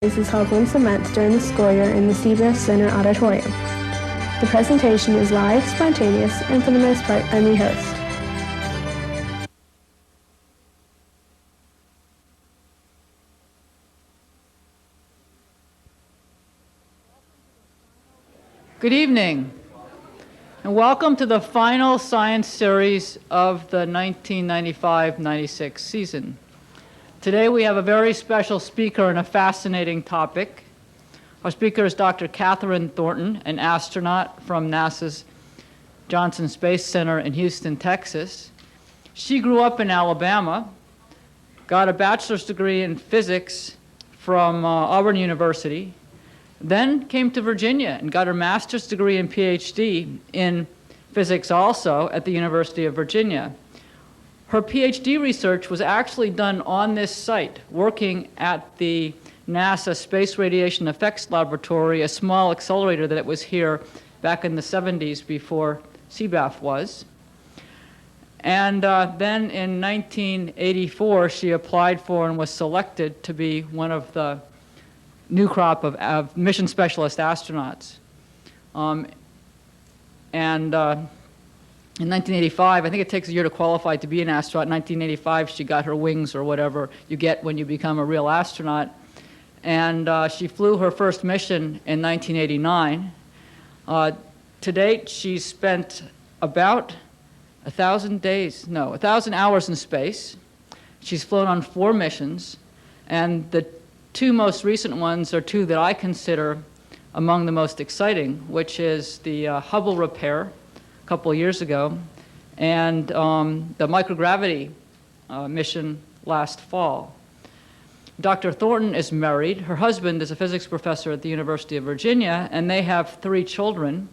is held once a month during the school year in the CBS Center Auditorium. The presentation is live, spontaneous, and for the most part, unrehearsed. Good evening, and welcome to the final science series of the 1995-96 season. Today we have a very special speaker and a fascinating topic. Our speaker is Dr. Kathryn Thornton, an astronaut from NASA's Johnson Space Center in Houston, Texas. She grew up in Alabama, got a bachelor's degree in physics from Auburn University, then came to Virginia and got her master's degree and PhD in physics also at the University of Virginia. Her PhD research was actually done on this site, working at the NASA Space Radiation Effects Laboratory, a small accelerator that was here back in the 70s before CBAF was. And then in 1984, she applied for and was selected to be one of the new crop of mission specialist astronauts. In 1985, I think it takes a year to qualify to be an astronaut. In 1985, she got her wings, or whatever you get when you become a real astronaut. And she flew her first mission in 1989. To date, she's spent about 1,000 hours in space. She's flown on 4 missions, and the 2 most recent ones are 2 that I consider among the most exciting, which is the Hubble repair a couple of years ago, and the microgravity mission last fall. Dr. Thornton is married. Her husband is a physics professor at the University of Virginia, and they have 3 children,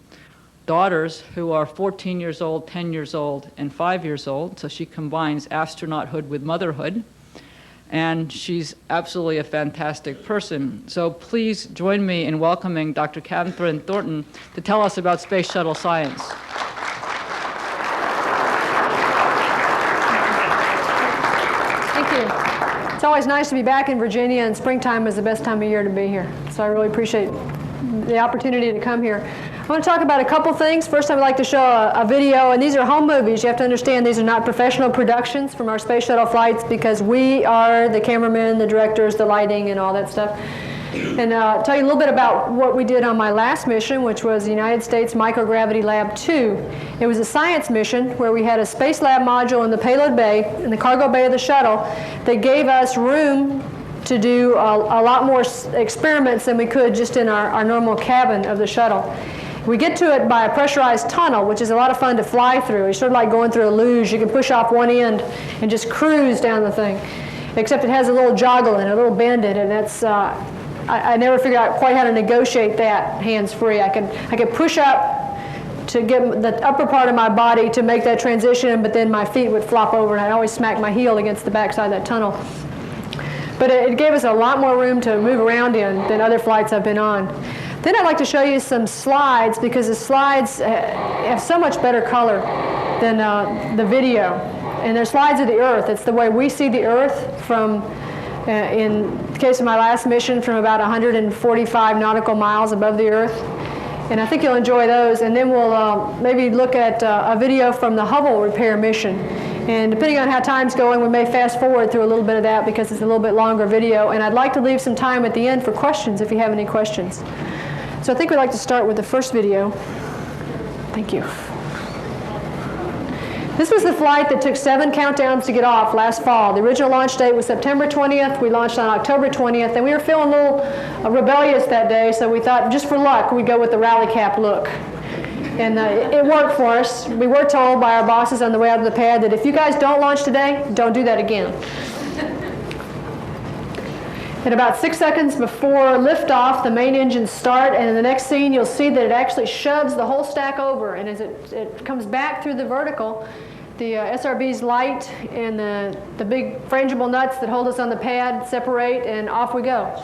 daughters who are 14 years old, 10 years old, and 5 years old, so she combines astronauthood with motherhood. And she's absolutely a fantastic person. So please join me in welcoming Dr. Kathryn Thornton to tell us about space shuttle science. Thank you. It's always nice to be back in Virginia, and springtime is the best time of year to be here. So I really appreciate the opportunity to come here. I want to talk about a couple things. First, I would like to show a video, and these are home movies. You have to understand these are not professional productions from our space shuttle flights, because we are the cameramen, the directors, the lighting, and all that stuff. And I'll tell you a little bit about what we did on my last mission, which was the United States Microgravity Lab 2. It was a science mission where we had a space lab module in the payload bay, in the cargo bay of the shuttle, that gave us room to do a lot more experiments than we could just in our normal cabin of the shuttle. We get to it by a pressurized tunnel, which is a lot of fun to fly through. It's sort of like going through a luge. You can push off one end and just cruise down the thing, except it has a little joggle and a little bend in it, and that's I never figured out quite how to negotiate that hands-free. I could push up to get the upper part of my body to make that transition, but then my feet would flop over, and I'd always smack my heel against the backside of that tunnel. But it gave us a lot more room to move around in than other flights I've been on. Then I'd like to show you some slides, because the slides have so much better color than the video. And they're slides of the Earth. It's the way we see the Earth from, in the case of my last mission, from about 145 nautical miles above the Earth. And I think you'll enjoy those. And then we'll maybe look at a video from the Hubble repair mission. And depending on how time's going, we may fast forward through a little bit of that, because it's a little bit longer video. And I'd like to leave some time at the end for questions if you have any questions. So I think we'd like to start with the first video. Thank you. This was the flight that took 7 countdowns to get off last fall. The original launch date was September 20th. We launched on October 20th, and we were feeling a little rebellious that day, so we thought, just for luck, we'd go with the rally cap look. And it worked for us. We were told by our bosses on the way out of the pad that if you guys don't launch today, don't do that again. At about 6 seconds before liftoff, the main engines start, and in the next scene you'll see that it actually shoves the whole stack over, and as it comes back through the vertical, the SRBs light and the big frangible nuts that hold us on the pad separate, and off we go.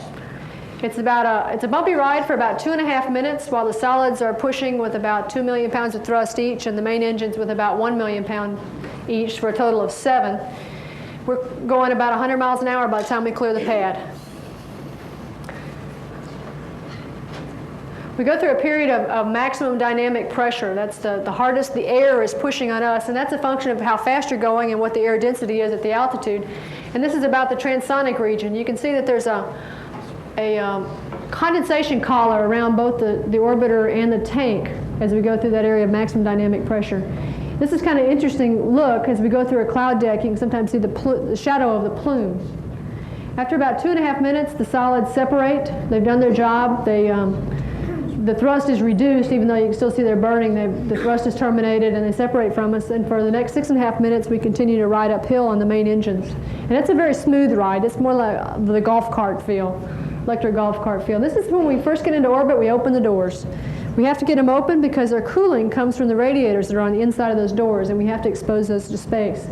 It's a bumpy ride for about 2.5 minutes, while the solids are pushing with about 2 million pounds of thrust each, and the main engines with about 1 million pound each, for a total of 7. We're going about 100 miles an hour by the time we clear the pad. We go through a period of maximum dynamic pressure. That's the hardest the air is pushing on us, and that's a function of how fast you're going and what the air density is at the altitude. And this is about the transonic region. You can see that there's a condensation collar around both the orbiter and the tank as we go through that area of maximum dynamic pressure. This is kind of interesting look as we go through a cloud deck. You can sometimes see the shadow of the plumes. After about 2.5 minutes, the solids separate. They've done their job. The thrust is reduced, even though you can still see they're burning. The thrust is terminated, and they separate from us. And for the next 6.5 minutes, we continue to ride uphill on the main engines. And it's a very smooth ride. It's more like the golf cart feel, electric golf cart feel. This is when we first get into orbit, we open the doors. We have to get them open because their cooling comes from the radiators that are on the inside of those doors, and we have to expose those to space.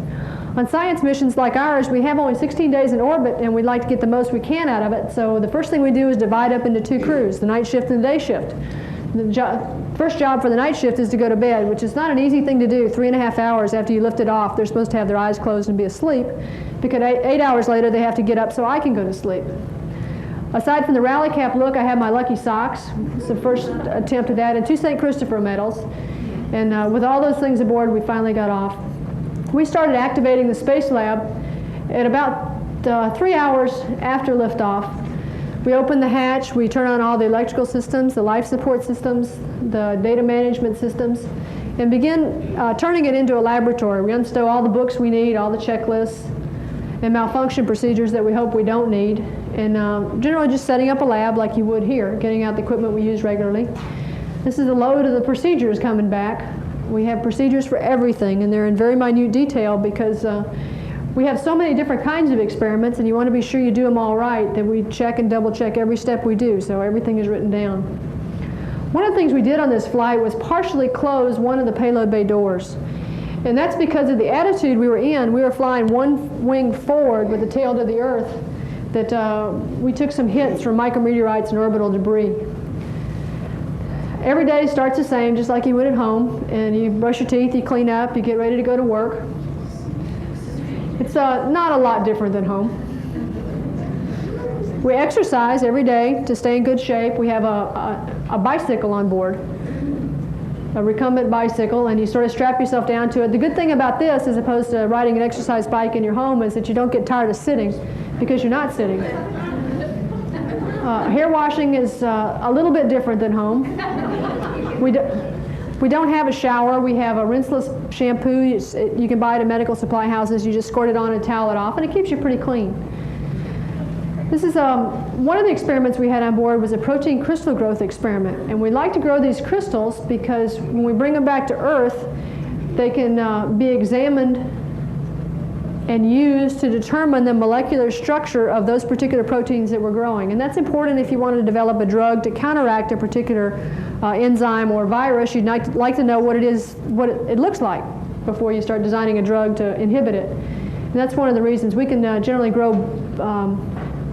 On science missions like ours, we have only 16 days in orbit, and we'd like to get the most we can out of it. So the first thing we do is divide up into 2 crews, the night shift and the day shift. The first job for the night shift is to go to bed, which is not an easy thing to do. 3.5 hours after you lift it off, they're supposed to have their eyes closed and be asleep, because 8 hours later they have to get up so I can go to sleep. Aside from the rally cap look, I have my lucky socks. It's the first attempt at that, and 2 St. Christopher medals. And with all those things aboard, we finally got off. We started activating the space lab at about 3 hours after liftoff. We open the hatch, we turn on all the electrical systems, the life support systems, the data management systems, and begin turning it into a laboratory. We unstow all the books we need, all the checklists, and malfunction procedures that we hope we don't need, and generally just setting up a lab like you would here, getting out the equipment we use regularly. This is a load of the procedures coming back. We have procedures for everything, and they're in very minute detail because we have so many different kinds of experiments, and you want to be sure you do them all right, that we check and double check every step we do, so everything is written down. One of the things we did on this flight was partially close one of the payload bay doors. And that's because of the attitude we were in. We were flying one wing forward with the tail to the Earth, that we took some hits from micrometeorites and orbital debris. Every day starts the same, just like you would at home, and you brush your teeth, you clean up, you get ready to go to work. It's not a lot different than home. We exercise every day to stay in good shape. We have a bicycle on board, a recumbent bicycle, and you sort of strap yourself down to it. The good thing about this, as opposed to riding an exercise bike in your home, is that you don't get tired of sitting because you're not sitting. Hair washing is a little bit different than home. We don't have a shower. We have a rinseless shampoo. You can buy it at medical supply houses. You just squirt it on and towel it off, and it keeps you pretty clean. This is one of the experiments we had on board was a protein crystal growth experiment, and we like to grow these crystals because when we bring them back to Earth, they can be examined and used to determine the molecular structure of those particular proteins that we're growing. And that's important if you want to develop a drug to counteract a particular enzyme or virus. You'd like to know what it looks like before you start designing a drug to inhibit it. And that's one of the reasons. We can generally grow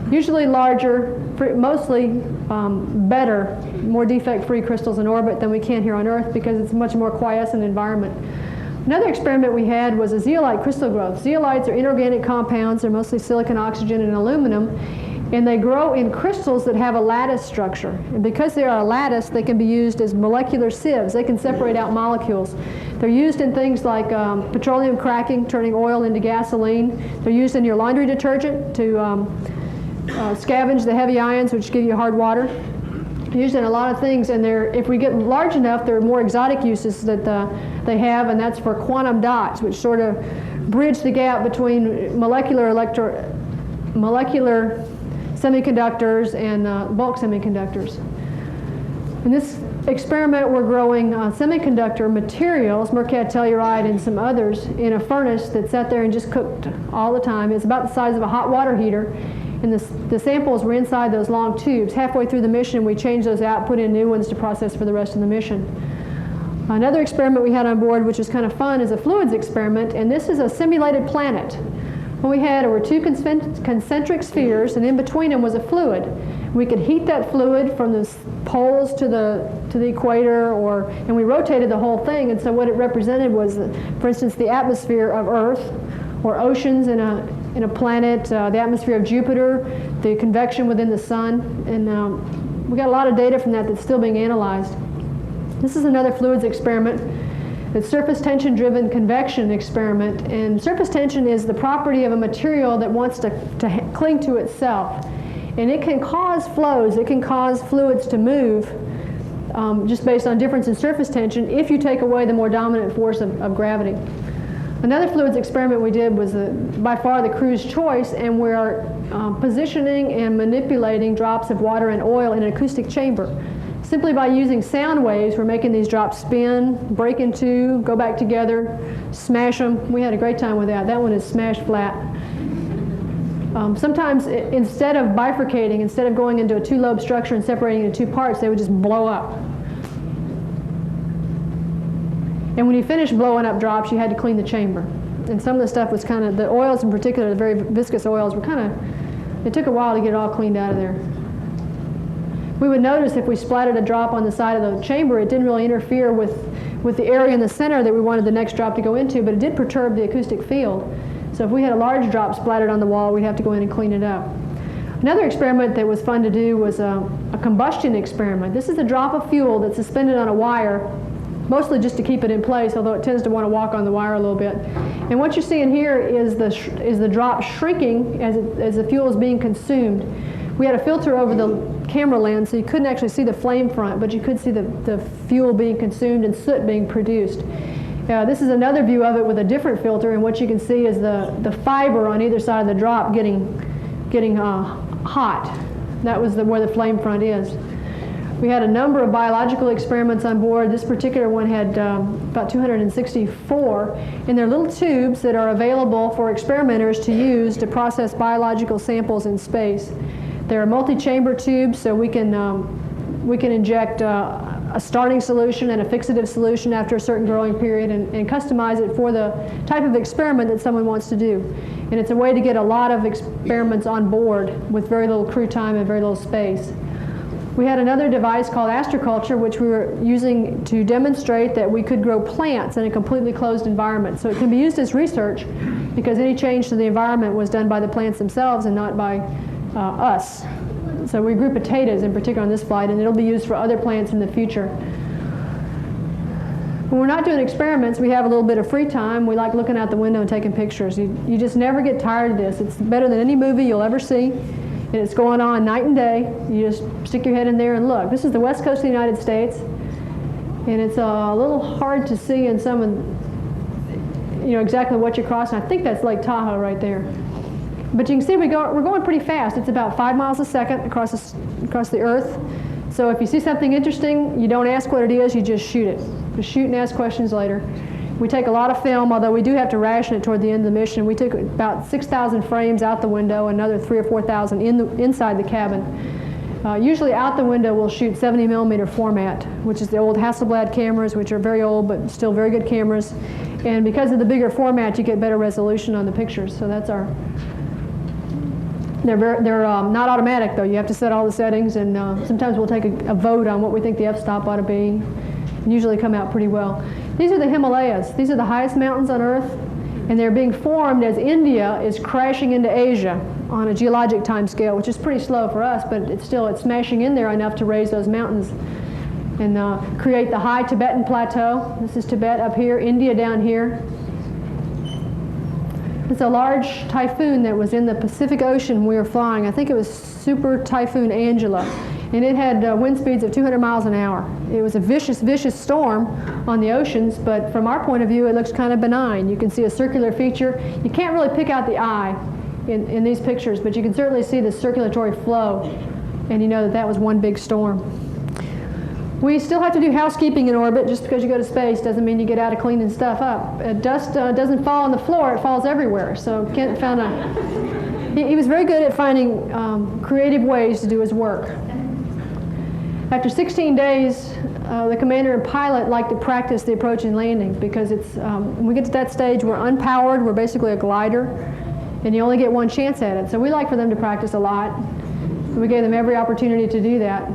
usually larger, mostly better, more defect-free crystals in orbit than we can here on Earth because it's a much more quiescent environment. Another experiment we had was a zeolite crystal growth. Zeolites are inorganic compounds. They're mostly silicon, oxygen, and aluminum, and they grow in crystals that have a lattice structure. And because they are a lattice, they can be used as molecular sieves. They can separate out molecules. They're used in things like petroleum cracking, turning oil into gasoline. They're used in your laundry detergent to scavenge the heavy ions, which give you hard water. Used in a lot of things, and if we get large enough, there are more exotic uses that they have, and that's for quantum dots, which sort of bridge the gap between molecular semiconductors and bulk semiconductors. In this experiment, we're growing semiconductor materials, mercad telluride and some others, in a furnace that sat there and just cooked all the time. It's about the size of a hot water heater. And the samples were inside those long tubes. Halfway through the mission, we changed those out, put in new ones to process for the rest of the mission. Another experiment we had on board, which was kind of fun, is a fluids experiment, and this is a simulated planet. What we had were 2 concentric spheres, and in between them was a fluid. We could heat that fluid from the poles to the equator, and we rotated the whole thing, and so what it represented was, for instance, the atmosphere of Earth, or oceans in a planet, the atmosphere of Jupiter, the convection within the sun, and we got a lot of data from that that's still being analyzed. This is another fluids experiment. It's surface tension driven convection experiment, and surface tension is the property of a material that wants to cling to itself. And it can cause flows, it can cause fluids to move just based on difference in surface tension if you take away the more dominant force of gravity. Another fluids experiment we did was by far the crew's choice, and we're positioning and manipulating drops of water and oil in an acoustic chamber. Simply by using sound waves, we're making these drops spin, break in two, go back together, smash them. We had a great time with that. That one is smashed flat. Sometimes instead of bifurcating, instead of going into a two-lobe structure and separating into two parts, they would just blow up. And when you finished blowing up drops, you had to clean the chamber. And some of the stuff was kind of, the oils in particular, the very viscous oils, were kind of, it took a while to get it all cleaned out of there. We would notice if we splattered a drop on the side of the chamber, it didn't really interfere with the area in the center that we wanted the next drop to go into, but it did perturb the acoustic field. So if we had a large drop splattered on the wall, we'd have to go in and clean it up. Another experiment that was fun to do was a combustion experiment. This is a drop of fuel that's suspended on a wire, mostly just to keep it in place, although it tends to want to walk on the wire a little bit. And what you're seeing here is the drop shrinking as the fuel is being consumed. We had a filter over the camera lens, so you couldn't actually see the flame front, but you could see the fuel being consumed and soot being produced. This is another view of it with a different filter, and what you can see is the fiber on either side of the drop getting hot. That was where the flame front is. We had a number of biological experiments on board. This particular one had about 264, and they're little tubes that are available for experimenters to use to process biological samples in space. They're multi-chamber tubes, so we can inject a starting solution and a fixative solution after a certain growing period and customize it for the type of experiment that someone wants to do. And it's a way to get a lot of experiments on board with very little crew time and very little space. We had another device called astroculture, which we were using to demonstrate that we could grow plants in a completely closed environment. So it can be used as research because any change to the environment was done by the plants themselves and not by us. So we grew potatoes in particular on this flight, and it'll be used for other plants in the future. When we're not doing experiments, we have a little bit of free time. We like looking out the window and taking pictures. You just never get tired of this. It's better than any movie you'll ever see, and it's going on night and day. You just stick your head in there and look. This is the west coast of the United States, and it's a little hard to see in some of, exactly what you're crossing. I think that's Lake Tahoe right there. But you can see we're going pretty fast. It's about 5 miles a second across the Earth. So if you see something interesting, you don't ask what it is, you just shoot it. Just shoot and ask questions later. We take a lot of film, although we do have to ration it toward the end of the mission. We took about 6,000 frames out the window, another 3,000 or 4,000 inside the cabin. Usually out the window we'll shoot 70 millimeter format, which is the old Hasselblad cameras, which are very old but still very good cameras. And because of the bigger format, you get better resolution on the pictures. So that's our... They're not automatic, though. You have to set all the settings, and sometimes we'll take a vote on what we think the f-stop ought to be, and usually come out pretty well. These are the Himalayas. These are the highest mountains on Earth, and they're being formed as India is crashing into Asia on a geologic time scale, which is pretty slow for us, but it's smashing in there enough to raise those mountains and create the high Tibetan Plateau. This is Tibet up here, India down here. It's a large typhoon that was in the Pacific Ocean when we were flying. I think it was Super Typhoon Angela, and it had wind speeds of 200 miles an hour. It was a vicious, vicious storm on the oceans, but from our point of view, it looks kind of benign. You can see a circular feature. You can't really pick out the eye in these pictures, but you can certainly see the circulatory flow, and you know that that was one big storm. We still have to do housekeeping in orbit. Just because you go to space doesn't mean you get out of cleaning stuff up. Dust doesn't fall on the floor, it falls everywhere. So Kent found he was very good at finding creative ways to do his work. After 16 days, the commander and pilot like to practice the approach and landing because when we get to that stage, we're unpowered, we're basically a glider, and you only get one chance at it. So we like for them to practice a lot. We gave them every opportunity to do that.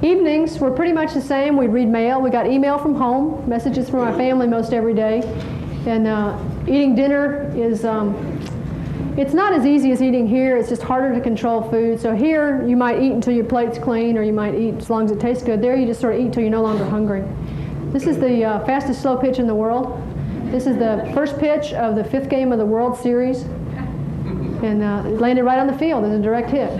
Evenings were pretty much the same. We'd read mail. We got email from home, messages from our family most every day. And eating dinner is It's not as easy as eating here. It's just harder to control food. So here, you might eat until your plate's clean, or you might eat as long as it tastes good. There, you just sort of eat until you're no longer hungry. This is the fastest slow pitch in the world. This is the first pitch of the 5th game of the World Series. And it landed right on the field as a direct hit.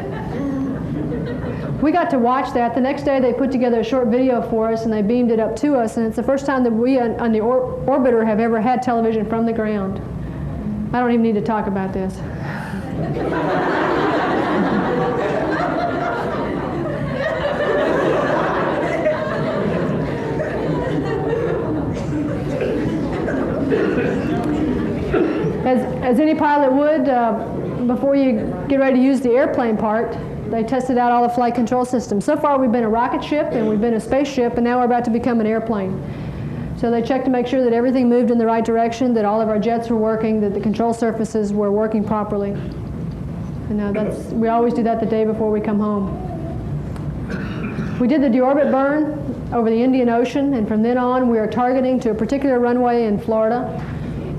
We got to watch that. The next day, they put together a short video for us, and they beamed it up to us. And it's the first time that we on the orbiter have ever had television from the ground. I don't even need to talk about this. As any pilot would, before you get ready to use the airplane part, they tested out all the flight control systems. So far, we've been a rocket ship, and we've been a spaceship, and now we're about to become an airplane. So they checked to make sure that everything moved in the right direction, that all of our jets were working, that the control surfaces were working properly. And we always do that the day before we come home. We did the deorbit burn over the Indian Ocean, and from then on, we are targeting to a particular runway in Florida.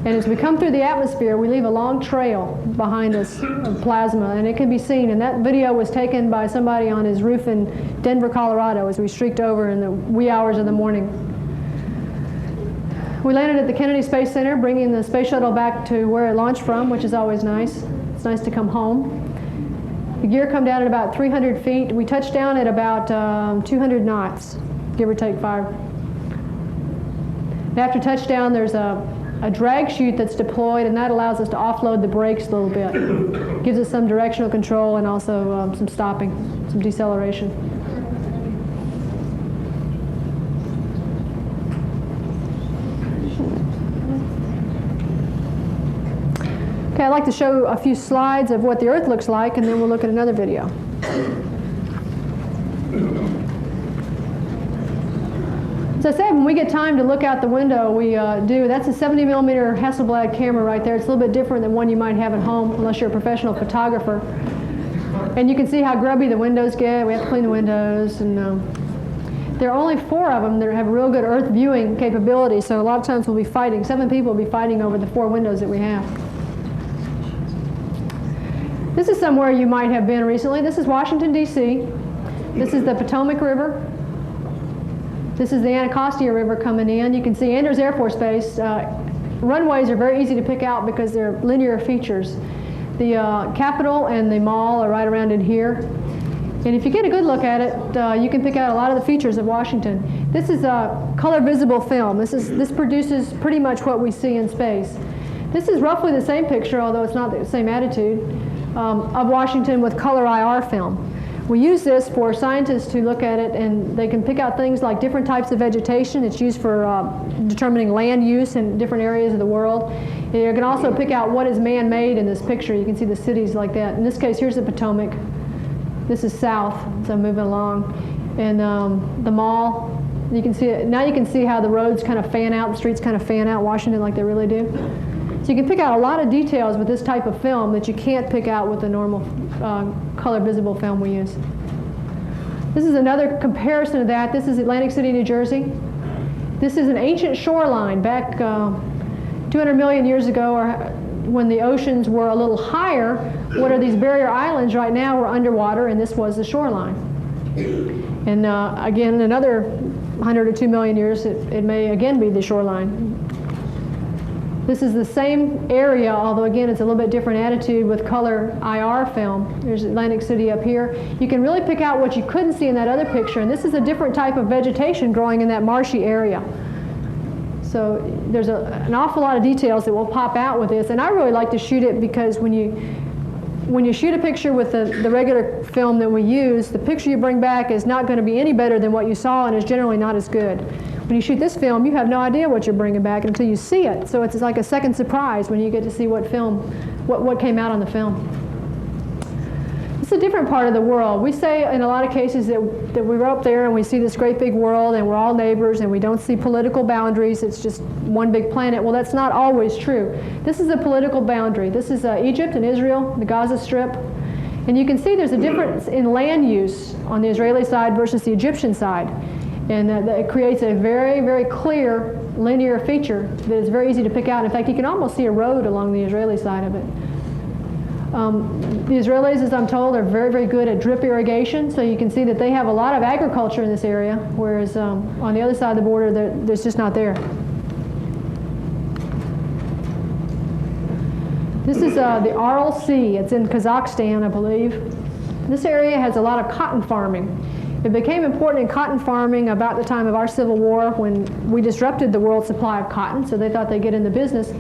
And as we come through the atmosphere, we leave a long trail behind us of plasma, and it can be seen. And that video was taken by somebody on his roof in Denver, Colorado, as we streaked over in the wee hours of the morning. We landed at the Kennedy Space Center, bringing the space shuttle back to where it launched from, which is always nice. It's nice to come home. The gear come down at about 300 feet. We touched down at about 200 knots, give or take 5. And after touchdown, there's a drag chute that's deployed, and that allows us to offload the brakes a little bit. Gives us some directional control and also some stopping, some deceleration. Okay, I'd like to show a few slides of what the Earth looks like, and then we'll look at another video. As I said, when we get time to look out the window, we do. That's a 70 millimeter Hasselblad camera right there. It's a little bit different than one you might have at home, unless you're a professional photographer. And you can see how grubby the windows get. We have to clean the windows. And there are only 4 of them that have real good Earth viewing capability, so a lot of times we'll be fighting. 7 people will be fighting over the 4 windows that we have. This is somewhere you might have been recently. This is Washington, D.C. This is the Potomac River. This is the Anacostia River coming in. You can see Andrews Air Force Base. Runways are very easy to pick out because they're linear features. The Capitol and the mall are right around in here. And if you get a good look at it, you can pick out a lot of the features of Washington. This is a color visible film. This produces pretty much what we see in space. This is roughly the same picture, although it's not the same attitude, of Washington with color IR film. We use this for scientists to look at it, and they can pick out things like different types of vegetation. It's used for determining land use in different areas of the world. And you can also pick out what is man-made in this picture. You can see the cities like that. In this case, here's the Potomac. This is south, so I'm moving along. And the mall, you can see it. Now you can see how the roads kind of fan out, the streets kind of fan out Washington like they really do. So you can pick out a lot of details with this type of film that you can't pick out with the normal color visible film we use. This is another comparison of that. This is Atlantic City, New Jersey. This is an ancient shoreline back 200 million years ago, or when the oceans were a little higher. What are these barrier islands right now? We're underwater, and this was the shoreline. And again, in another 100 or 2 million years, it may again be the shoreline. This is the same area, although again it's a little bit different attitude with color IR film. There's Atlantic City up here. You can really pick out what you couldn't see in that other picture, and this is a different type of vegetation growing in that marshy area. So there's an awful lot of details that will pop out with this, and I really like to shoot it because when you shoot a picture with the regular film that we use, the picture you bring back is not going to be any better than what you saw, and is generally not as good. When you shoot this film, you have no idea what you're bringing back until you see it. So it's like a second surprise when you get to see what came out on the film. It's a different part of the world. We say in a lot of cases that we were up there and we see this great big world and we're all neighbors and we don't see political boundaries. It's just one big planet. Well, that's not always true. This is a political boundary. This is Egypt and Israel, the Gaza Strip. And you can see there's a difference in land use on the Israeli side versus the Egyptian side. And it creates a very, very clear linear feature that is very easy to pick out. In fact, you can almost see a road along the Israeli side of it. The Israelis, as I'm told, are very, very good at drip irrigation, so you can see that they have a lot of agriculture in this area, whereas on the other side of the border, there's just not there. This is the Aral Sea. It's in Kazakhstan, I believe. This area has a lot of cotton farming. It became important in cotton farming about the time of our Civil War when we disrupted the world supply of cotton, so they thought they'd get in the business.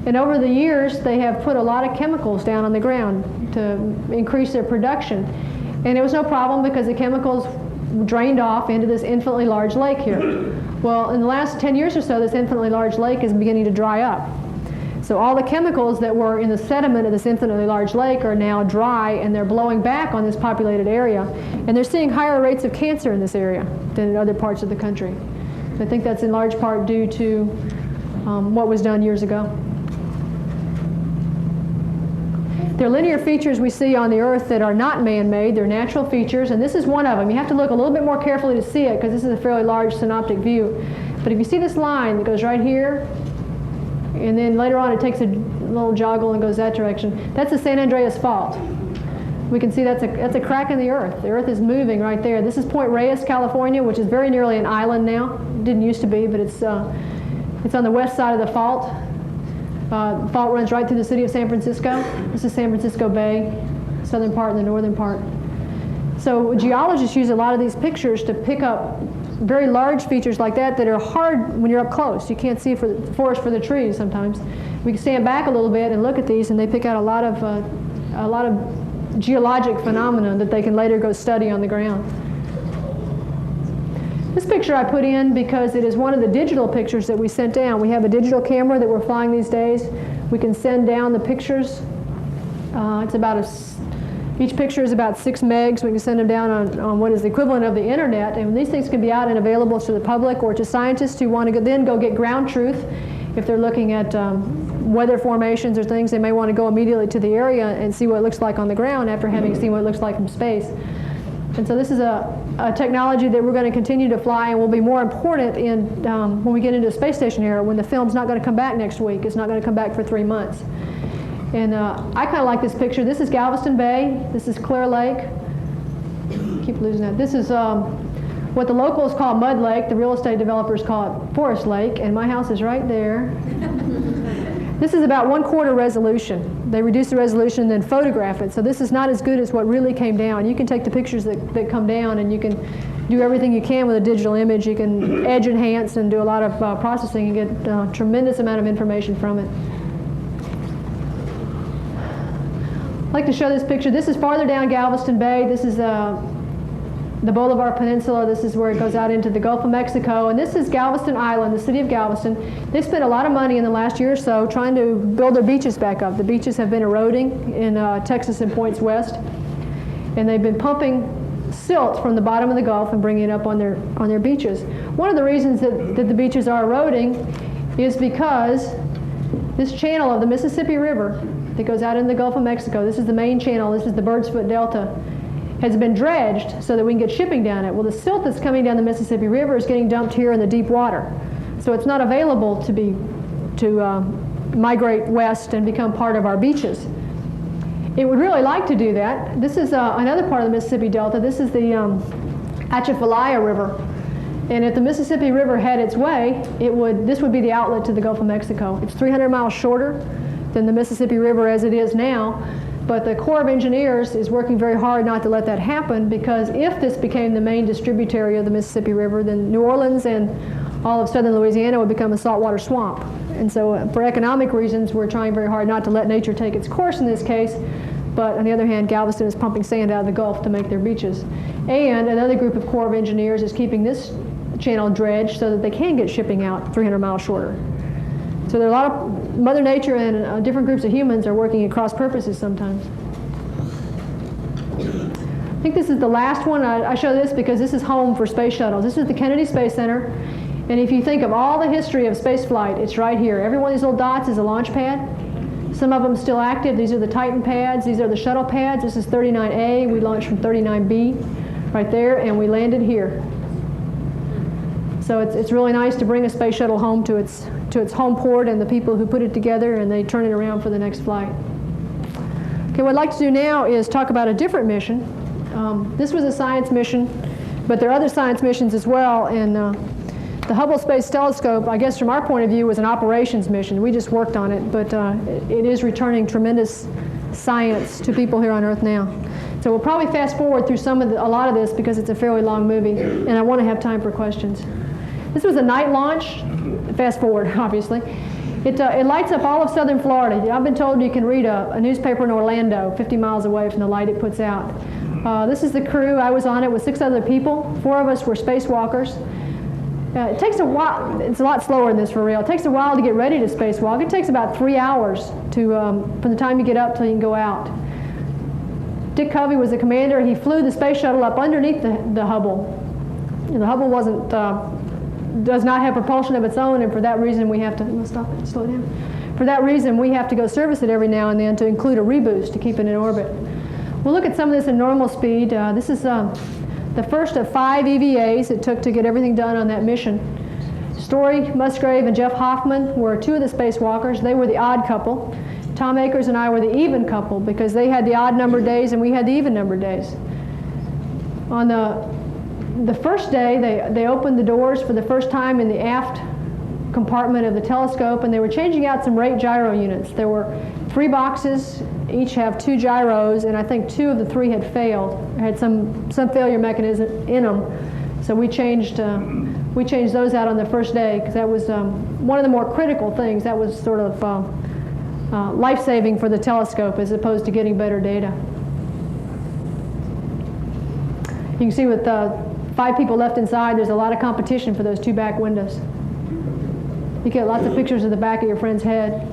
And over the years, they have put a lot of chemicals down on the ground to increase their production. And it was no problem because the chemicals drained off into this infinitely large lake here. Well, in the last 10 years or so, this infinitely large lake is beginning to dry up. So all the chemicals that were in the sediment of this infinitely large lake are now dry, and they're blowing back on this populated area. And they're seeing higher rates of cancer in this area than in other parts of the country. I think that's in large part due to what was done years ago. There are linear features we see on the Earth that are not man-made. They're natural features, and this is one of them. You have to look a little bit more carefully to see it because this is a fairly large synoptic view. But if you see this line that goes right here, and then later on it takes a little joggle and goes that direction, that's the San Andreas Fault. We can see that's a crack in the Earth. The Earth is moving right there. This is Point Reyes, California, which is very nearly an island now. It didn't used to be, but it's on the west side of the fault. The fault runs right through the city of San Francisco. This is San Francisco Bay, southern part and the northern part. So geologists use a lot of these pictures to pick up very large features like that are hard when you're up close. You can't see for the forest for the trees sometimes. We can stand back a little bit and look at these, and they pick out a lot of geologic phenomena that they can later go study on the ground. This picture I put in because it is one of the digital pictures that we sent down. We have a digital camera that we're flying these days. We can send down the pictures. It's about each picture is about 6 megs. We can send them down on what is the equivalent of the internet, and these things can be out and available to the public or to scientists who want to then go get ground truth. If they're looking at weather formations or things, they may want to go immediately to the area and see what it looks like on the ground after having seen what it looks like from space. And so this is a technology that we're going to continue to fly and will be more important when we get into the space station era, when the film's not going to come back next week. It's not going to come back for 3 months. And I kind of like this picture. This is Galveston Bay. This is Clear Lake. Keep losing that. This is what the locals call Mud Lake. The real estate developers call it Forest Lake. And my house is right there. This is about 1/4 resolution. They reduce the resolution and then photograph it. So this is not as good as what really came down. You can take the pictures that come down, and you can do everything you can with a digital image. You can edge enhance and do a lot of processing and get a tremendous amount of information from it. I'd like to show this picture. This is farther down Galveston Bay. This is the Bolivar Peninsula. This is where it goes out into the Gulf of Mexico. And this is Galveston Island, the city of Galveston. They spent a lot of money in the last year or so trying to build their beaches back up. The beaches have been eroding in Texas and points west. And they've been pumping silt from the bottom of the Gulf and bringing it up on their beaches. One of the reasons that the beaches are eroding is because this channel of the Mississippi River that goes out into the Gulf of Mexico, this is the main channel, this is the Bird's Foot Delta, has been dredged so that we can get shipping down it. Well, the silt that's coming down the Mississippi River is getting dumped here in the deep water. So it's not available to migrate west and become part of our beaches. It would really like to do that. This is another part of the Mississippi Delta. This is the Atchafalaya River. And if the Mississippi River had its way, this would be the outlet to the Gulf of Mexico. It's 300 miles shorter than the Mississippi River as it is now, but the Corps of Engineers is working very hard not to let that happen, because if this became the main distributary of the Mississippi River, then New Orleans and all of southern Louisiana would become a saltwater swamp. And so for economic reasons, we're trying very hard not to let nature take its course in this case, but on the other hand, Galveston is pumping sand out of the Gulf to make their beaches. And another group of Corps of Engineers is keeping this channel dredged so that they can get shipping out 300 miles shorter. So there are a lot of Mother Nature and different groups of humans are working at cross purposes sometimes. I think this is the last one. I show this because this is home for space shuttles. This is the Kennedy Space Center. And if you think of all the history of space flight, it's right here. Every one of these little dots is a launch pad. Some of them still active. These are the Titan pads. These are the shuttle pads. This is 39A. We launched from 39B right there, and we landed here. So it's really nice to bring a space shuttle home to its home port and the people who put it together, and they turn it around for the next flight. Okay, what I'd like to do now is talk about a different mission. This was a science mission, but there are other science missions as well, and the Hubble Space Telescope, I guess from our point of view, was an operations mission. We just worked on it, but it is returning tremendous science to people here on Earth now. So we'll probably fast forward through a lot of this because it's a fairly long movie, and I want to have time for questions. This was a night launch. Fast forward, obviously. It lights up all of southern Florida. I've been told you can read a newspaper in Orlando 50 miles away from the light it puts out. This is the crew. I was on it with 6 other people. 4 of us were spacewalkers. It takes a while. It's a lot slower than this for real. It takes a while to get ready to spacewalk. It takes about 3 hours from the time you get up till you can go out. Dick Covey was the commander. He flew the space shuttle up underneath the Hubble. And the Hubble does not have propulsion of its own, and for that reason we have to stop it, slow down. For that reason we have to go service it every now and then to include a reboost to keep it in orbit. We'll look at some of this in normal speed. This is the first of 5 EVAs it took to get everything done on that mission. Story Musgrave and Jeff Hoffman were 2 of the spacewalkers. They were the odd couple. Tom Akers and I were the even couple because they had the odd numbered days and we had the even numbered days. On the first day, they opened the doors for the first time in the aft compartment of the telescope, and they were changing out some rate gyro units. There were 3 boxes, each have 2 gyros, and I think 2 of the 3 had failed, had some failure mechanism in them. So we changed those out on the first day because that was one of the more critical things. That was sort of life-saving for the telescope as opposed to getting better data. You can see with 5 people left inside, there's a lot of competition for those 2 back windows. You get lots of pictures of the back of your friend's head.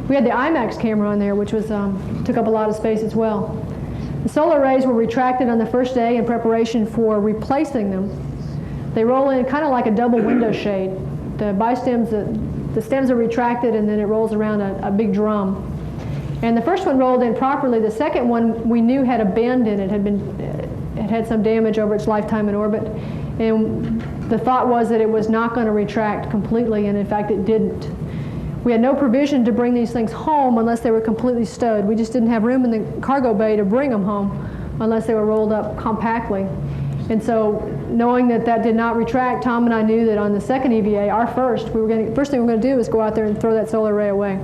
We had the IMAX camera on there, which was took up a lot of space as well. The solar rays were retracted on the first day in preparation for replacing them. They roll in kind of like a double window shade. The stems are retracted, and then it rolls around a big drum. And the first one rolled in properly. The second one we knew had a bend in it. It had some damage over its lifetime in orbit. And the thought was that it was not going to retract completely, and in fact it didn't. We had no provision to bring these things home unless they were completely stowed. We just didn't have room in the cargo bay to bring them home unless they were rolled up compactly. And so, knowing that that did not retract, Tom and I knew that on the second EVA, our first thing we were going to do is go out there and throw that solar ray away.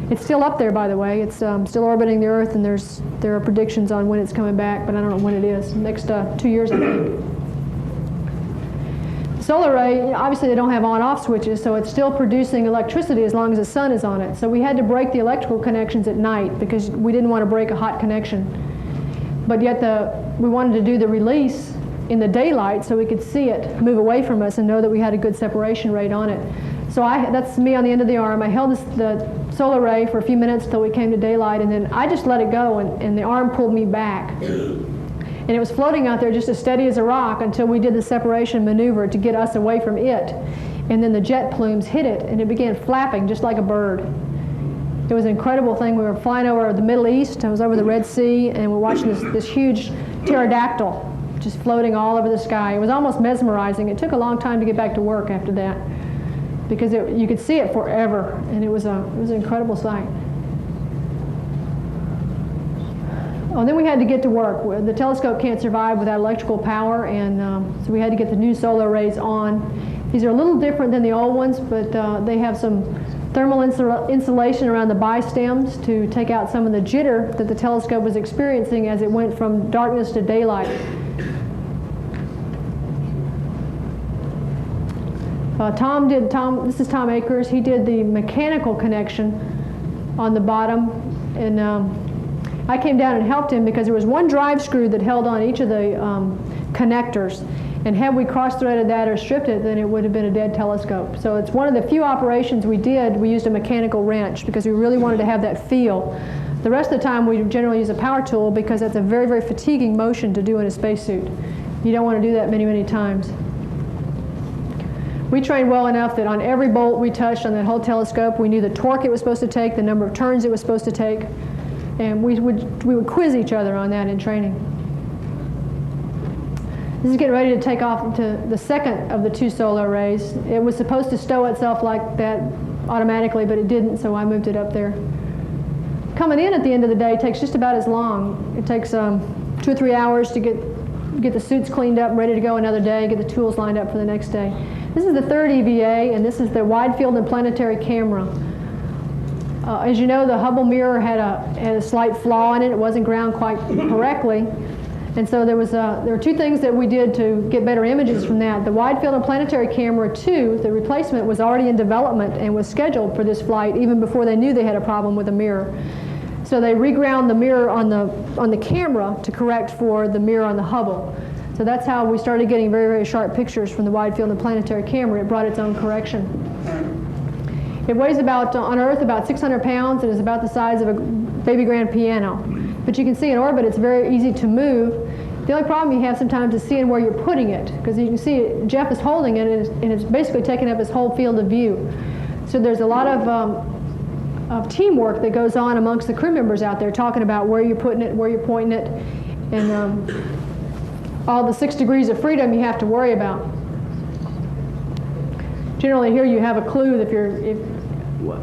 It's still up there, by the way. It's still orbiting the Earth, and there are predictions on when it's coming back, but I don't know when it is. Next 2 years, I think. Solar ray, obviously they don't have on-off switches, so it's still producing electricity as long as the sun is on it. So we had to break the electrical connections at night because we didn't want to break a hot connection. But yet we wanted to do the release in the daylight so we could see it move away from us and know that we had a good separation rate on it. So that's me on the end of the arm. I held the solar ray for a few minutes till we came to daylight, and then I just let it go, and the arm pulled me back. And it was floating out there just as steady as a rock until we did the separation maneuver to get us away from it. And then the jet plumes hit it, and it began flapping just like a bird. It was an incredible thing. We were flying over the Middle East. I was over the Red Sea, and we're watching this huge pterodactyl just floating all over the sky. It was almost mesmerizing. It took a long time to get back to work after that because you could see it forever, and it was an incredible sight. Oh, then we had to get to work. The telescope can't survive without electrical power, and so we had to get the new solar rays on. These are a little different than the old ones, but they have some thermal insulation around the bi-stems to take out some of the jitter that the telescope was experiencing as it went from darkness to daylight. This is Tom Akers. He did the mechanical connection on the bottom, and I came down and helped him because there was one drive screw that held on each of the connectors, and had we cross-threaded that or stripped it, then it would have been a dead telescope. So it's one of the few operations we did. We used a mechanical wrench because we really wanted to have that feel. The rest of the time we generally use a power tool because that's a very, very fatiguing motion to do in a spacesuit. You don't want to do that many, many times. We trained well enough that on every bolt we touched on that whole telescope, we knew the torque it was supposed to take, the number of turns it was supposed to take, and we would quiz each other on that in training. This is getting ready to take off to the second of the 2 solar rays. It was supposed to stow itself like that automatically, but it didn't, so I moved it up there. coming in at the end of the day takes just about as long. It takes 2 or 3 hours to get the suits cleaned up, ready to go another day, get the tools lined up for the next day. This is the third EVA, and this is the Wide Field and Planetary Camera. As you know, the Hubble mirror had a slight flaw in it. It wasn't ground quite correctly. And so there were two things that we did to get better images from that. The Wide Field and Planetary Camera 2, the replacement, was already in development and was scheduled for this flight even before they knew they had a problem with the mirror. So they reground the mirror on the camera to correct for the mirror on the Hubble. So that's how we started getting very, very sharp pictures from the Wide Field and Planetary Camera. It brought its own correction. It weighs on Earth about 600 pounds and is about the size of a baby grand piano. But you can see in orbit it's very easy to move. The only problem you have sometimes is seeing where you're putting it, because you can see Jeff is holding it and it's basically taking up his whole field of view. So there's a lot of teamwork that goes on amongst the crew members out there, talking about where you're putting it, where you're pointing it, and all the 6 degrees of freedom you have to worry about. Generally here you have a clue if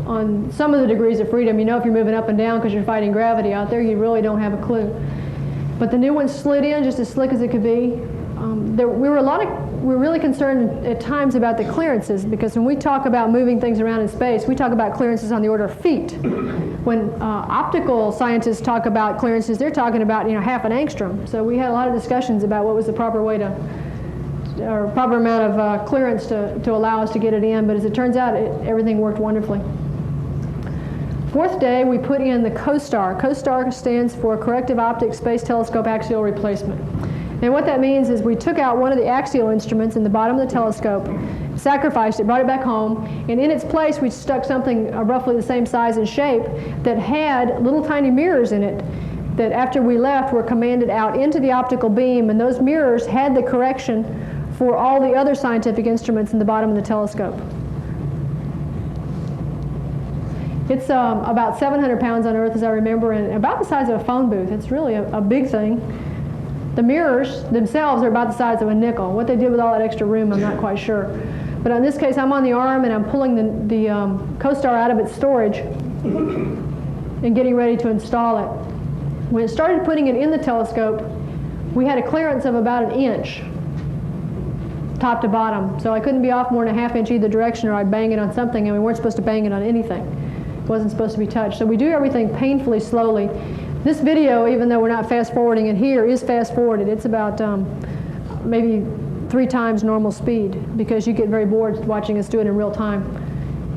on some of the degrees of freedom, you know if you're moving up and down because you're fighting gravity. Out there you really don't have a clue. But the new one slid in just as slick as it could be. We were really concerned at times about the clearances, because when we talk about moving things around in space, we talk about clearances on the order of feet. When optical scientists talk about clearances, they're talking about half an angstrom. So we had a lot of discussions about what was the proper way or proper amount of clearance to allow us to get it in. But as it turns out, everything worked wonderfully. Fourth day, we put in the COSTAR. COSTAR stands for Corrective Optics Space Telescope Axial Replacement. And what that means is we took out one of the axial instruments in the bottom of the telescope, sacrificed it, brought it back home, and in its place we stuck something roughly the same size and shape that had little tiny mirrors in it that after we left were commanded out into the optical beam, and those mirrors had the correction for all the other scientific instruments in the bottom of the telescope. It's about 700 pounds on Earth, as I remember, and about the size of a phone booth. It's really a big thing. The mirrors themselves are about the size of a nickel. What they did with all that extra room, I'm not quite sure. But in this case, I'm on the arm and I'm pulling the COSTAR out of its storage and getting ready to install it. When it started putting it in the telescope, we had a clearance of about 1 inch, top to bottom. So I couldn't be off more than a ½ inch either direction or I'd bang it on something, and we weren't supposed to bang it on anything. It wasn't supposed to be touched. So we do everything painfully slowly. This video, even though we're not fast forwarding it here, is fast forwarded. It's about maybe 3 times normal speed, because you get very bored watching us do it in real time.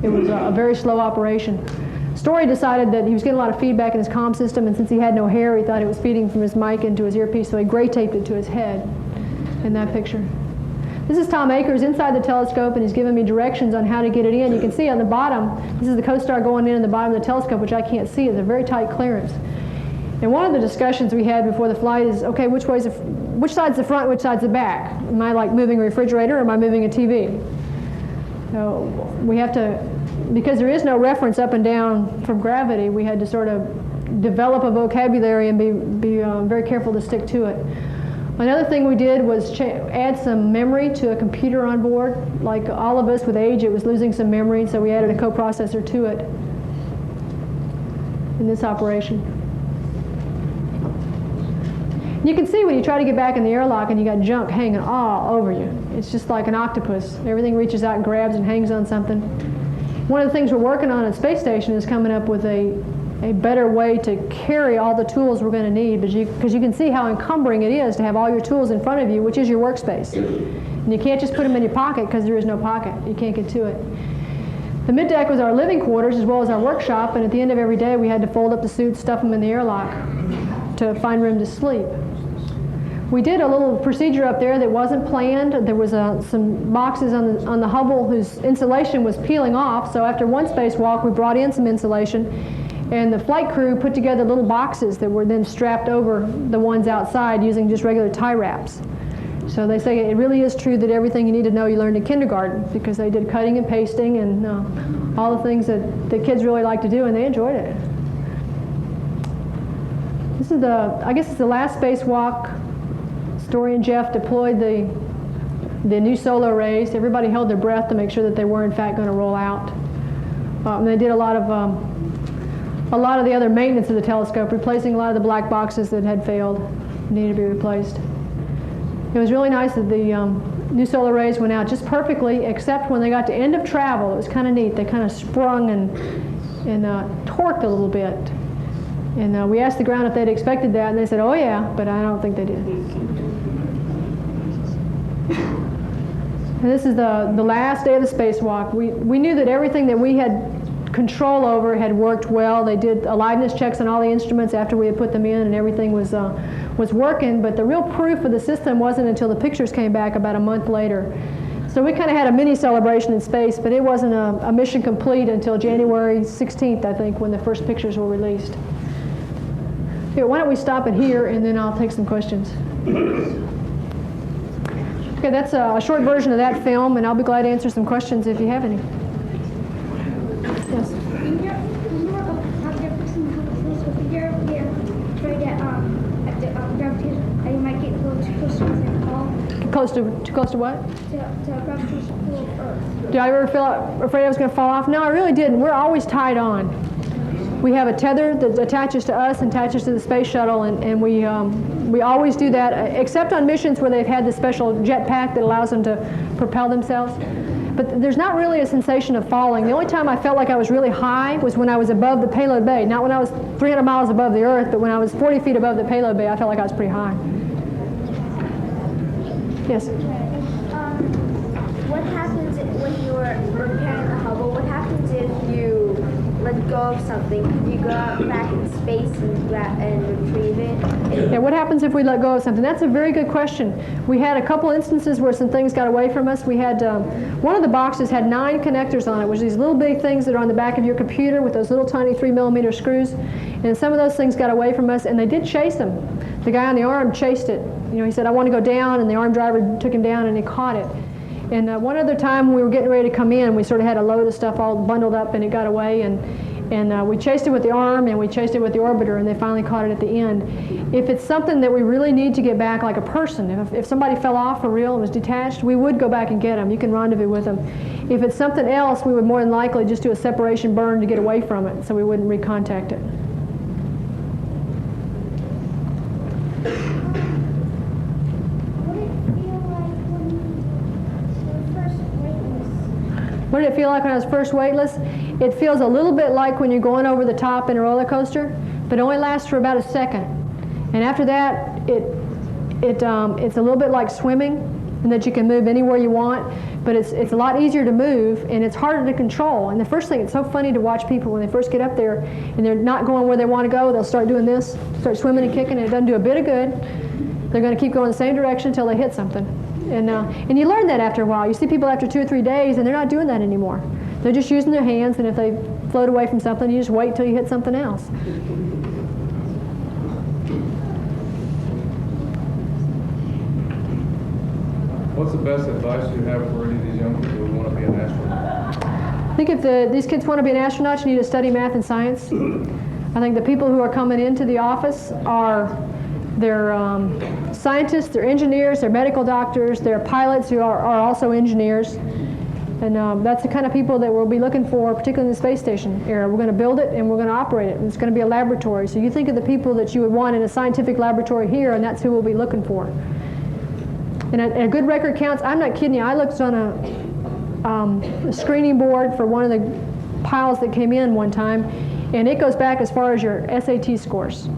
It was a very slow operation. Story decided that he was getting a lot of feedback in his comm system, and since he had no hair, he thought it was feeding from his mic into his earpiece, so he gray taped it to his head in that picture. This is Tom Akers inside the telescope, and he's giving me directions on how to get it in. You can see on the bottom, this is the COSTAR going in the bottom of the telescope, which I can't see. It's a very tight clearance. And one of the discussions we had before the flight is, okay, which side's the front, which side's the back? Am I like moving a refrigerator, or am I moving a TV? So we have to, because there is no reference up and down from gravity, we had to sort of develop a vocabulary and be very careful to stick to it. Another thing we did was add some memory to a computer on board. Like all of us with age, it was losing some memory, so we added a coprocessor to it in this operation. You can see when you try to get back in the airlock and you got junk hanging all over you. It's just like an octopus. Everything reaches out and grabs and hangs on something. One of the things we're working on at the space station is coming up with a better way to carry all the tools we're going to need, because you can see how encumbering it is to have all your tools in front of you, which is your workspace. And you can't just put them in your pocket, because there is no pocket. You can't get to it. The middeck was our living quarters as well as our workshop, and at the end of every day we had to fold up the suits, stuff them in the airlock to find room to sleep. We did a little procedure up there that wasn't planned. There was some boxes on the Hubble whose insulation was peeling off, so after one spacewalk we brought in some insulation, and the flight crew put together little boxes that were then strapped over the ones outside using just regular tie wraps. So they say it really is true that everything you need to know you learned in kindergarten, because they did cutting and pasting and all the things that the kids really like to do, and they enjoyed it. This is I guess it's the last spacewalk. Story and Jeff deployed the new solar arrays. Everybody held their breath to make sure that they were in fact going to roll out. And they did a lot of a lot of the other maintenance of the telescope, replacing a lot of the black boxes that had failed, needed to be replaced. It was really nice that the new solar rays went out just perfectly, except when they got to end of travel. It was kind of neat. They kind of sprung and torqued a little bit. And we asked the ground if they'd expected that, and they said, oh yeah, but I don't think they did. And this is the last day of the spacewalk. We knew that everything that we had control over had worked well. They did aliveness checks on all the instruments after we had put them in, and everything was working, but the real proof of the system wasn't until the pictures came back about a month later. So we kind of had a mini celebration in space, but it wasn't a mission complete until January 16th, I think, when the first pictures were released. Here, why don't we stop it here, and then I'll take some questions. Okay, that's a short version of that film, and I'll be glad to answer some questions if you have any. Yes? In your Jefferson Hubble Telescope, did you ever try to at the gravitational, you might get close to St. Paul? Too close to what? To gravitational pull of Earth. Did I ever feel afraid I was going to fall off? No, I really didn't. We're always tied on. We have a tether that attaches to us and attaches to the space shuttle, and we always do that, except on missions where they've had the special jetpack that allows them to propel themselves. But there's not really a sensation of falling. The only time I felt like I was really high was when I was above the payload bay. Not when I was 300 miles above the Earth, but when I was 40 feet above the payload bay, I felt like I was pretty high. Yes? What happens when you're repairing the Hubble? What happens if you let go of something? Could you go out back in space and retrieve it? Yeah, what happens if we let go of something? That's a very good question. We had a couple instances where some things got away from us. We had, one of the boxes had 9 connectors on it, which are these little big things that are on the back of your computer with those little tiny 3mm screws. And some of those things got away from us, and they did chase them. The guy on the arm chased it. You know, he said, I want to go down, and the arm driver took him down, and he caught it. And one other time we were getting ready to come in, we sort of had a load of stuff all bundled up, and it got away, and we chased it with the arm, and we chased it with the orbiter, and they finally caught it at the end. If it's something that we really need to get back, like a person, if somebody fell off for real and was detached, we would go back and get them. You can rendezvous with them. If it's something else, we would more than likely just do a separation burn to get away from it, so we wouldn't recontact it. What did it feel like when I was first weightless? It feels a little bit like when you're going over the top in a roller coaster, but it only lasts for about a second. And after that, it's a little bit like swimming, and that you can move anywhere you want, but it's a lot easier to move, and it's harder to control. And the first thing, it's so funny to watch people when they first get up there, and they're not going where they want to go, they'll start doing this, start swimming and kicking, and it doesn't do a bit of good. They're going to keep going the same direction until they hit something. And you learn that after a while. You see people after 2 or 3 days, and they're not doing that anymore. They're just using their hands, and if they float away from something, you just wait till you hit something else. What's the best advice you have for any of these young people who want to be an astronaut? I think if these kids want to be an astronaut, you need to study math and science. I think the people who are coming into the office they're scientists, they're engineers, they're medical doctors, they're pilots who are also engineers. And that's the kind of people that we'll be looking for, particularly in the space station era. We're going to build it and we're going to operate it. And it's going to be a laboratory. So you think of the people that you would want in a scientific laboratory here, and that's who we'll be looking for. And a good record counts. I'm not kidding you. I looked on a screening board for one of the piles that came in one time, and it goes back as far as your SAT scores.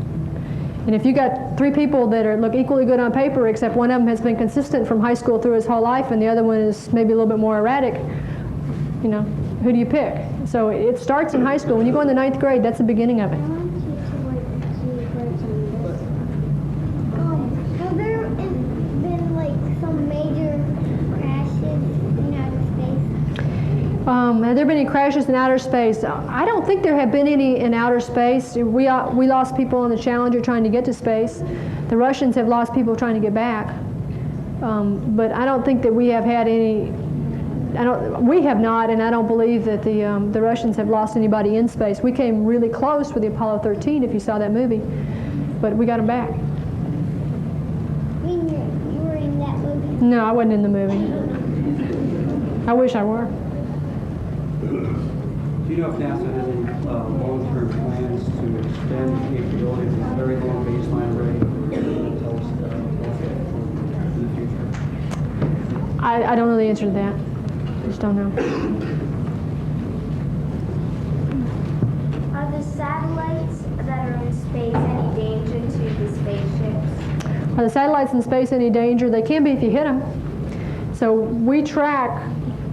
And if you got 3 people that look equally good on paper, except one of them has been consistent from high school through his whole life, and the other one is maybe a little bit more erratic, you know, who do you pick? So it starts in high school. When you go in the 9th grade, that's the beginning of it. Have there been like some major crashes in outer space? Have there been any crashes in outer space? I don't think there have been any in outer space. We lost people on the Challenger trying to get to space. The Russians have lost people trying to get back. But I don't think that we have had any. We have not, and I don't believe that the Russians have lost anybody in space. We came really close with the Apollo 13, if you saw that movie, but we got them back. You were in that movie? No, I wasn't in the movie. I wish I were. Do you know if NASA has any long-term plans expand capabilities of very long baseline array that tells in the future? I don't know the answer to that. I just don't know. Are the satellites that are in space any danger to the spaceships? Are the satellites in space any danger? They can be if you hit them. So we track,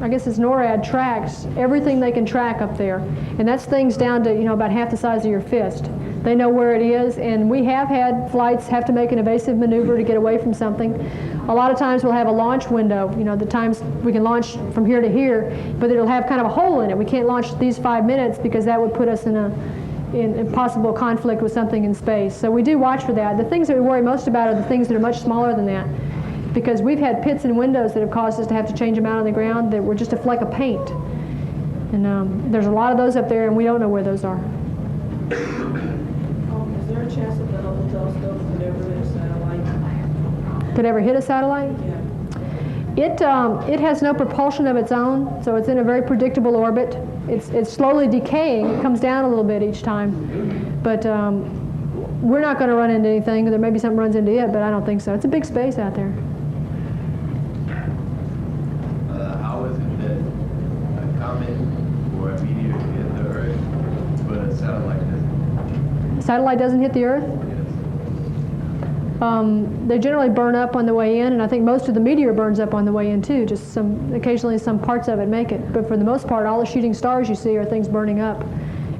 I guess it's NORAD tracks everything they can track up there. And that's things down to, about half the size of your fist. They know where it is, and we have had flights have to make an evasive maneuver to get away from something. A lot of times we'll have a launch window, the times we can launch from here to here, but it'll have kind of a hole in it. We can't launch these 5 minutes because that would put us in a possible conflict with something in space. So we do watch for that. The things that we worry most about are the things that are much smaller than that, because we've had pits in windows that have caused us to have to change them out on the ground that were just a fleck of paint. And there's a lot of those up there, and we don't know where those are. Is there a chance that the Hubble telescope could ever hit a satellite? Could ever hit a satellite? Yeah. It has no propulsion of its own, so it's in a very predictable orbit. It's slowly decaying. It comes down a little bit each time. But we're not going to run into anything. There may be something runs into it, but I don't think so. It's a big space out there. How is it that a comet or a meteor hit the Earth, but a satellite doesn't? Satellite doesn't hit the Earth? They generally burn up on the way in, and I think most of the meteor burns up on the way in too. Just occasionally some parts of it make it. But for the most part, all the shooting stars you see are things burning up.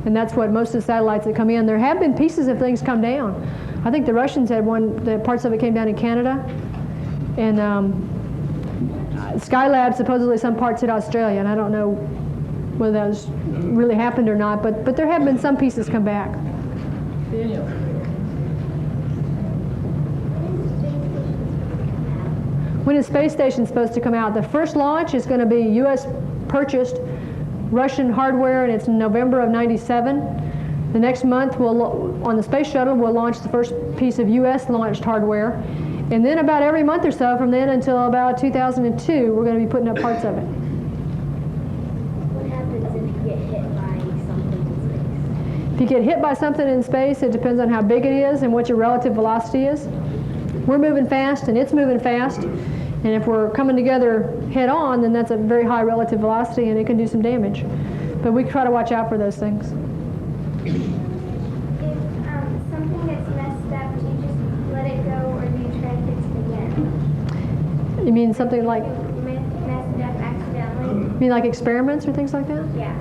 And that's what most of the satellites that come in. There have been pieces of things come down. I think the Russians had one, the parts of it came down in Canada. And Skylab, supposedly some parts hit Australia, and I don't know whether that was really happened or not, but there have been some pieces come back. Daniel. When is space station supposed to come out? The first launch is going to be U.S. purchased Russian hardware, and it's in November of '97. The next month, on the space shuttle, we'll launch the first piece of U.S. launched hardware. And then about every month or so, from then until about 2002, we're going to be putting up parts of it. What happens if you get hit by something in space? If you get hit by something in space, it depends on how big it is and what your relative velocity is. We're moving fast, and it's moving fast. And if we're coming together head on, then that's a very high relative velocity, and it can do some damage. But we try to watch out for those things. If something gets messed up, do you just let it go, or do you try to fix it again? You mean something like, Messed up accidentally? you mean like experiments or things like that? Yeah.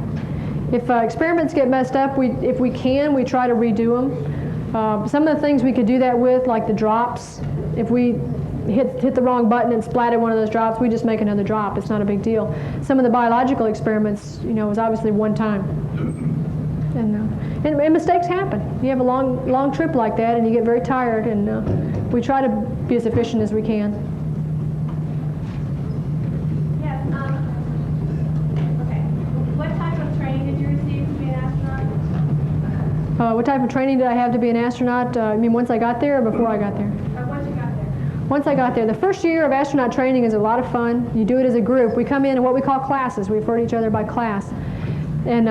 If experiments get messed up, if we can, we try to redo them. Some of the things we could do that with, like the drops, if we hit the wrong button and splatted one of those drops, we just make another drop. It's not a big deal. Some of the biological experiments, was obviously one time. And mistakes happen. You have a long trip like that, and you get very tired, and we try to be as efficient as we can. Yes. Okay. What type of training did you receive to be an astronaut? What type of training did I have to be an astronaut? I mean, once I got there or before I got there? Once you got there. Once I got there. The first year of astronaut training is a lot of fun. You do it as a group. We come in what we call classes. We refer to each other by class. And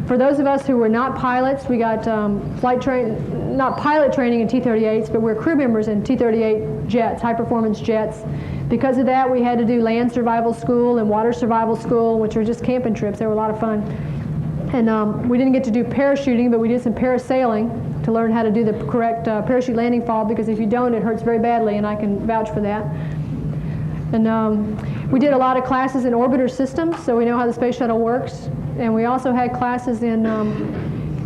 for those of us who were not pilots, we got not pilot training in T-38s, but we're crew members in T-38 jets, high-performance jets. Because of that, we had to do land survival school and water survival school, which are just camping trips. They were a lot of fun. And we didn't get to do parachuting, but we did some parasailing to learn how to do the correct parachute landing fall, because if you don't, it hurts very badly, and I can vouch for that. And we did a lot of classes in orbiter systems, so we know how the space shuttle works. And we also had classes in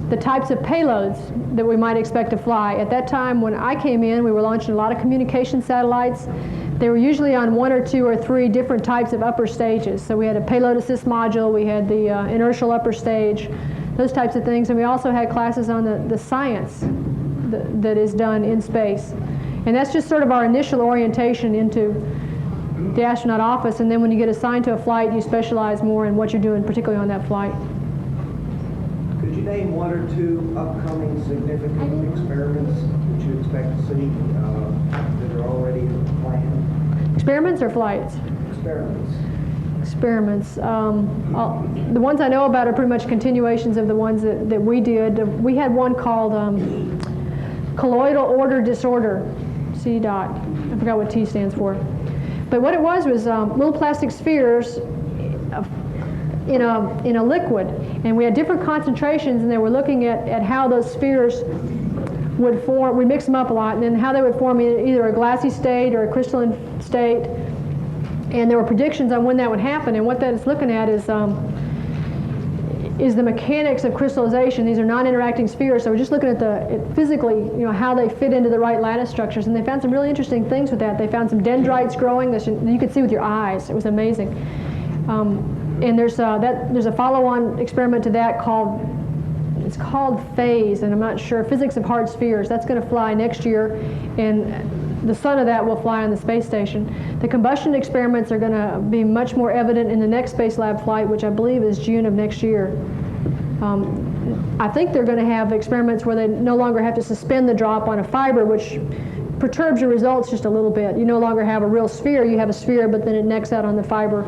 the types of payloads that we might expect to fly. At that time, when I came in, we were launching a lot of communication satellites. They were usually on 1 or 2 or 3 different types of upper stages. So we had a payload assist module, we had the inertial upper stage, those types of things. And we also had classes on the science that is done in space. And that's just sort of our initial orientation into the astronaut office. And then when you get assigned to a flight, you specialize more in what you're doing, particularly on that flight. Could you name 1 or 2 upcoming significant experiments that you expect to see that are already planned? Experiments or flights? Experiments. experiments. The ones I know about are pretty much continuations of the ones that we did. We had one called colloidal order disorder, C-dot. I forgot what T stands for. But what it was little plastic spheres in a liquid, and we had different concentrations, and they were looking at how those spheres would form. We mixed them up a lot, and then how they would form either a glassy state or a crystalline state. And there were predictions on when that would happen, and what that is looking at is the mechanics of crystallization. These are non-interacting spheres, so we're just looking at physically, how they fit into the right lattice structures, and they found some really interesting things with that. They found some dendrites growing that you could see with your eyes. It was amazing. And there's a follow-on experiment to that called phase, and I'm not sure, physics of hard spheres. That's going to fly next year, and the son of that will fly on the space station. The combustion experiments are going to be much more evident in the next Space Lab flight, which I believe is June of next year. I think they're going to have experiments where they no longer have to suspend the drop on a fiber, which perturbs your results just a little bit. You no longer have a real sphere. You have a sphere, but then it necks out on the fiber,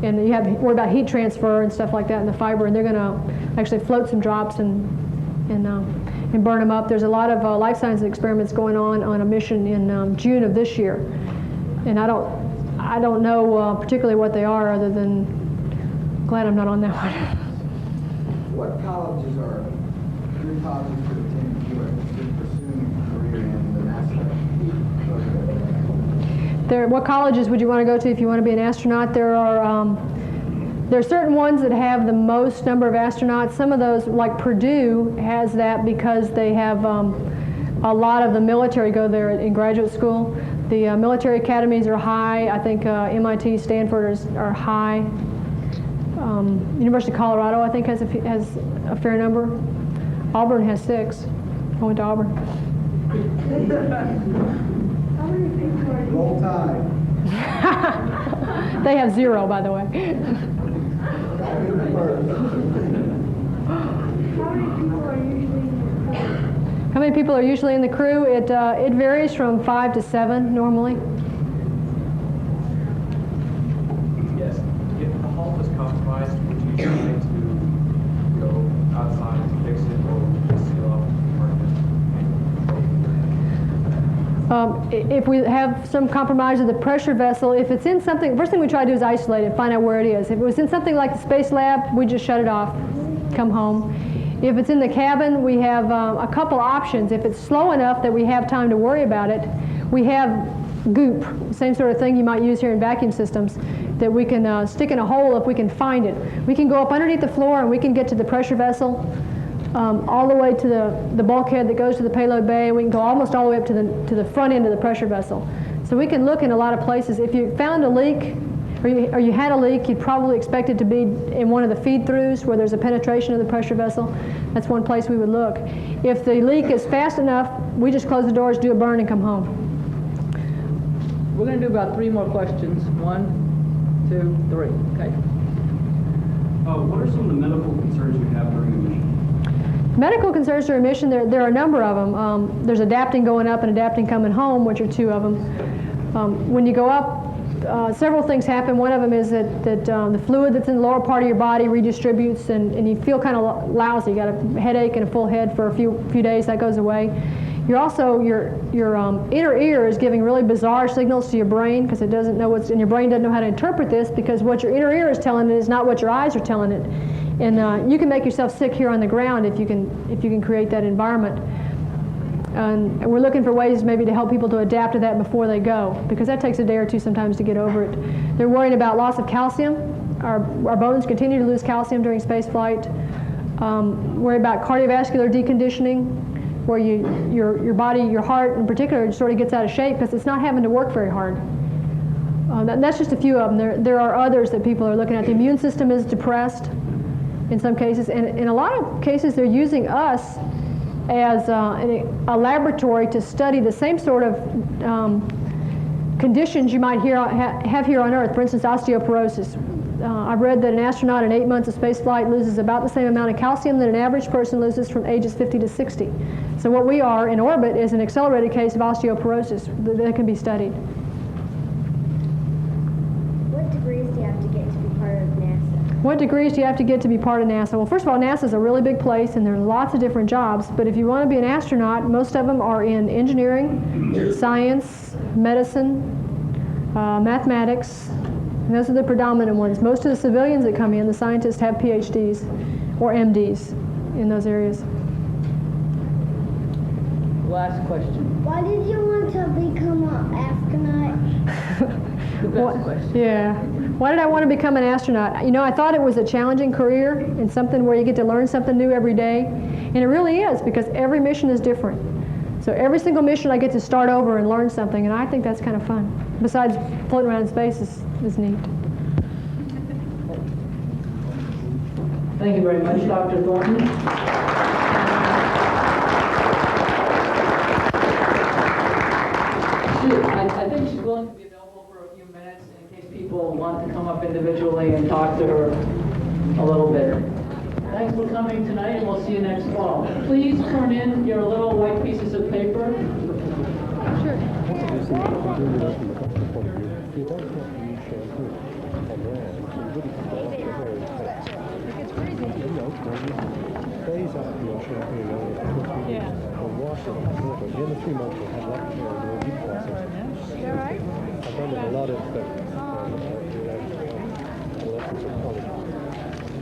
and you have to worry about heat transfer and stuff like that in the fiber, and they're going to actually float some drops and burn them up. There's a lot of life sciences experiments going on a mission in June of this year, and I don't know particularly what they are, other than glad I'm not on that one. What colleges are your colleges to attend if you are pursuing a career in the NASA program? What colleges would you want to go to if you want to be an astronaut? There are certain ones that have the most number of astronauts. Some of those, like Purdue, has that because they have a lot of the military go there in graduate school. The military academies are high. I think MIT, Stanford are high. University of Colorado, I think, has a fair number. Auburn has 6. I went to Auburn. Roll Tide. They have 0, by the way. How many people are usually in the crew? It varies from 5 to 7 normally. Yes. If the hull was compromised, would you try to go outside to fix it, or just seal off the compartment? If we have some compromise of the pressure vessel, if it's in something, first thing we try to do is isolate it, find out where it is. If it was in something like the Space Lab, we just shut it off, come home. If it's in the cabin, we have a couple options. If it's slow enough that we have time to worry about it, we have goop, same sort of thing you might use here in vacuum systems, that we can stick in a hole if we can find it. We can go up underneath the floor and we can get to the pressure vessel all the way to the bulkhead that goes to the payload bay, and we can go almost all the way up to the front end of the pressure vessel. So we can look in a lot of places. If you found a leak, or you had a leak, you'd probably expect it to be in one of the feed-throughs where there's a penetration of the pressure vessel. That's one place we would look. If the leak is fast enough, we just close the doors, do a burn, and come home. We're going to do about 3 more questions. 1, 2, 3. Okay. What are some of the medical concerns you have during the mission? Medical concerns during mission, there are a number of them. There's adapting going up and adapting coming home, which are 2 of them. When you go up, several things happen. One of them is that the fluid that's in the lower part of your body redistributes, and you feel kind of lousy. You got a headache and a full head for a few days. That goes away. You're also, your inner ear is giving really bizarre signals to your brain because it doesn't know and your brain doesn't know how to interpret this, because what your inner ear is telling it is not what your eyes are telling it. And you can make yourself sick here on the ground if you can create that environment. And we're looking for ways maybe to help people to adapt to that before they go, because that takes a day or 2 sometimes to get over it. They're worrying about loss of calcium. Our bones continue to lose calcium during space flight. Worry about cardiovascular deconditioning, where your body, your heart in particular, sort of gets out of shape because it's not having to work very hard. That's just a few of them. There are others that people are looking at. The immune system is depressed in some cases, and in a lot of cases they're using us as a laboratory to study the same sort of conditions you might have here on Earth. For instance, osteoporosis. I've read that an astronaut in 8 months of space flight loses about the same amount of calcium that an average person loses from ages 50 to 60. So what we are in orbit is an accelerated case of osteoporosis that can be studied. What degrees do you have to get to be part What degrees do you have to get to be part of NASA? Well, first of all, NASA is a really big place, and there are lots of different jobs. But if you want to be an astronaut, most of them are in engineering, science, medicine, mathematics, and those are the predominant ones. Most of the civilians that come in, the scientists, have PhDs or MDs in those areas. Last question. Why did you want to become an astronaut? The best question. Yeah. Why did I want to become an astronaut? You know, I thought it was a challenging career and something where you get to learn something new every day. And it really is, because every mission is different. So every single mission I get to start over and learn something, and I think that's kind of fun. Besides floating around in space is neat. Thank you very much, Dr. Thornton. I think she's willing to be available for a few minutes in case people want to come up individually and talk to her a little bit. Thanks for coming tonight, and we'll see you next fall. Please turn in your little white pieces of paper.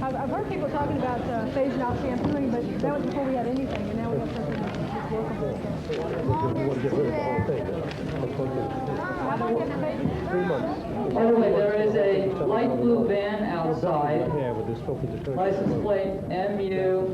I've heard people talking about phasing out shampooing, but that was before we had anything, and now we have something that's workable. By the way, there is a light blue van outside. License plate MU